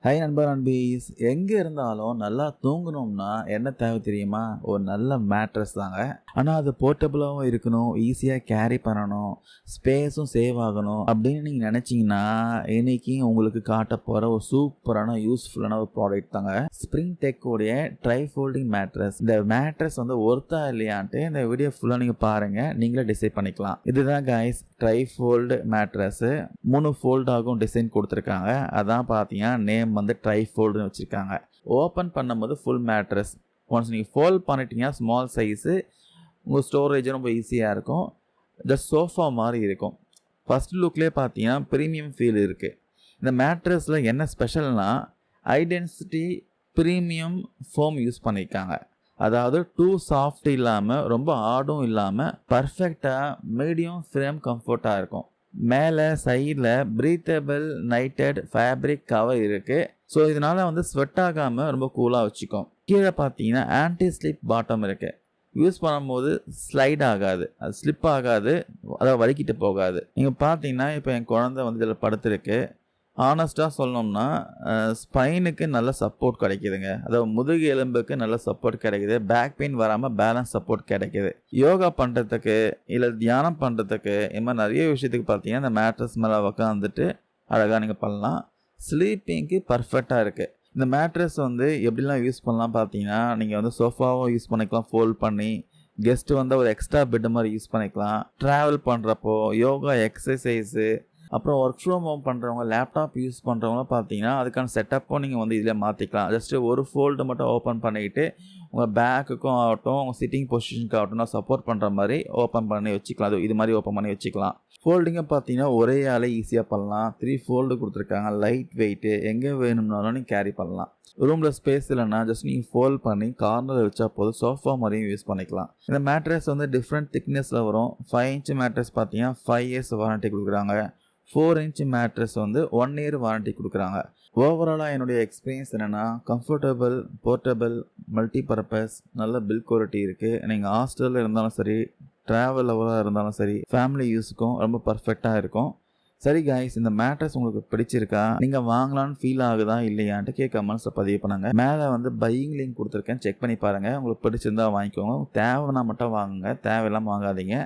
Hi நண்பா நண்பீஸ், எங்கே இருந்தாலும் நல்லா தூங்கணும்னா என்ன தேவை தெரியுமா? ஒரு நல்ல மேட்ரஸ் தாங்க. ஆனால் அது போர்ட்டபுளாகவும் இருக்கணும், ஈஸியாக கேரி பண்ணணும், ஸ்பேஸும் சேவ் ஆகணும் அப்படின்னு நீங்கள் நினச்சிங்கன்னா இன்னைக்கு உங்களுக்கு காட்ட போகிற ஒரு சூப்பரான யூஸ்ஃபுல்லான ஒரு ப்ராடக்ட் தாங்க ஸ்ப்ரிங் டெக்கோடைய ட்ரை ஃபோல்டிங் மேட்ரஸ். இந்த மேட்ரஸ் வந்து ஒர்த்தா இல்லையான்ட்டு இந்த வீடியோ ஃபுல்லாக நீங்கள் பாருங்கள், நீங்களே டிசைட் பண்ணிக்கலாம். இதுதான் கைஸ் ட்ரை ஃபோல்டு மேட்ரஸு. 3 ஃபோல்டாகவும் டிசைன் கொடுத்துருக்காங்க. அதான் பார்த்தீங்கன்னா நேம் வந்து ட்ரை ஃபோல்டுன்னு வச்சுருக்காங்க. ஓப்பன் பண்ணும்போது ஃபுல் மேட்ரஸ். ஒன்ஸ் நீங்கள் ஃபோல்ட் பண்ணிட்டீங்கன்னா ஸ்மால் சைஸு, உங்கள் ஸ்டோரேஜ் ரொம்ப ஈஸியாக இருக்கும். ஜஸ்ட் சோஃபா மாதிரி இருக்கும். ஃபஸ்ட் லுக்லேயே பார்த்தீங்கன்னா ப்ரீமியம் ஃபீல் இருக்குது. இந்த மேட்ரஸில் என்ன ஸ்பெஷல்னா ஐடென்சிட்டி ப்ரீமியம் ஃபோம் யூஸ் பண்ணியிருக்காங்க. அதாவது டூ சாஃப்ட் இல்லாமல் ரொம்ப ஹார்டும் இல்லாமல் பர்ஃபெக்டாக மீடியம் ஃப்ரேம் கம்ஃபர்ட்டாக இருக்கும். மேலே சைடில் ப்ரீத்தபிள் நைட்டட் ஃபேப்ரிக் கவர் இருக்குது. ஸோ இதனால் வந்து ஸ்வெட் ஆகாமல் ரொம்ப கூலாக வச்சுக்கும். கீழே பார்த்தீங்கன்னா ஆன்டி ஸ்லிப் பாட்டம் இருக்குது. யூஸ் பண்ணும்போது ஸ்லைட் ஆகாது, அது ஸ்லிப் ஆகாது, அதாவது வலிக்கிட்டு போகாது. நீங்கள் பார்த்தீங்கன்னா இப்போ என் குழந்தை வந்து இதில் படுத்துருக்கு. ஆனஸ்ட்டாக சொல்லணும்னா ஸ்பைனுக்கு நல்ல சப்போர்ட் கிடைக்குதுங்க. அதாவது முதுகு எலும்புக்கு நல்ல சப்போர்ட் கிடைக்குது. பேக் பெயின் வராமல் பேலன்ஸ் சப்போர்ட் கிடைக்குது. யோகா பண்ணுறதுக்கு இல்லை தியானம் பண்ணுறதுக்கு இது மாதிரி நிறைய விஷயத்துக்கு பார்த்தீங்கன்னா இந்த மேட்ரஸ் மேலே உட்காந்துட்டு அழகாக நீங்கள் பண்ணலாம். ஸ்லீப்பிங்க்கு பர்ஃபெக்டாக இருக்குது. இந்த மேட்ரஸ் வந்து எப்படிலாம் யூஸ் பண்ணலாம் பார்த்தீங்கன்னா, நீங்கள் வந்து சோஃபாவும் யூஸ் பண்ணிக்கலாம் ஃபோல்ட் பண்ணி. கெஸ்ட்டு வந்து ஒரு எக்ஸ்ட்ரா பெட் மாதிரி யூஸ் பண்ணிக்கலாம். ட்ராவல் பண்ணுறப்போ யோகா எக்ஸசைஸு, அப்புறம் ஒர்க் ஃப்ரம் ஹோம் பண்ணுறவங்க, லேப்டாப் யூஸ் பண்ணுறவங்களாம் பார்த்தீங்கன்னா அதுக்கான செட்டப்பும் நீங்கள் வந்து இதில் மாற்றிக்கலாம். ஜஸ்ட்டு ஒரு ஃபோல்டு மட்டும் ஓப்பன் பண்ணிக்கிட்டு உங்கள் பேக்குக்கும் ஆகட்டும், உங்கள் சிட்டிங் பொசிஷனுக்கு ஆகட்டும் சப்போர்ட் பண்ணுற மாதிரி ஓப்பன் பண்ணி வச்சுக்கலாம். அது இது மாதிரி ஓப்பன் பண்ணி வச்சுக்கலாம். ஃபோல்டிங்கை பார்த்தீங்கன்னா ஒரே ஆளே ஈஸியாக பண்ணலாம். 3 ஃபோல்டு கொடுத்துருக்காங்க. லைட் வெயிட்டு, எங்கே வேணும்னாலும் நீங்கள் கேரி பண்ணலாம். ரூமில் ஸ்பேஸ் இல்லைன்னா ஜஸ்ட் நீங்கள் ஃபோல்ட் பண்ணி கார்னரில் வச்சா போதும், சோஃபா மாதிரியும் யூஸ் பண்ணிக்கலாம். இந்த மேட்ரஸ் வந்து டிஃப்ரெண்ட் திக்னஸில் வரும். 5 இன்ச் மேட்ரஸ் பார்த்தீங்கன்னா 5 இயர்ஸ் வாரண்ட்டி கொடுக்குறாங்க. 4 இன்ச் மேட்ரஸ் வந்து 1 இயர் வாரண்ட்டி கொடுக்குறாங்க. ஓவராலாக என்னுடைய எக்ஸ்பீரியன்ஸ் என்னென்னா கம்ஃபர்டபுள், போர்ட்டபிள், மல்டி பர்பஸ், நல்ல பில் குவாலிட்டி இருக்குது. நீங்கள் ஹாஸ்டலில் இருந்தாலும் சரி, ட்ராவல் லவராக இருந்தாலும் சரி, ஃபேமிலி யூஸுக்கும் ரொம்ப பர்ஃபெக்டாக இருக்கும். சரி காய்ஸ், இந்த மேட்ரஸ் உங்களுக்கு பிடிச்சிருக்கா? நீங்கள் வாங்கலான்னு ஃபீல் ஆகுதா இல்லையான்ட்டு கமெண்ட்ஸில் பதிவு பண்ணுங்கள். மேலே வந்து பையிங் லிங்க் கொடுத்துருக்கேன், செக் பண்ணி பாருங்கள். உங்களுக்கு பிடிச்சிருந்தா வாங்கிக்கோங்க. தேவைன்னா மட்டும் வாங்குங்க, தேவையில்லாமல் வாங்காதீங்க.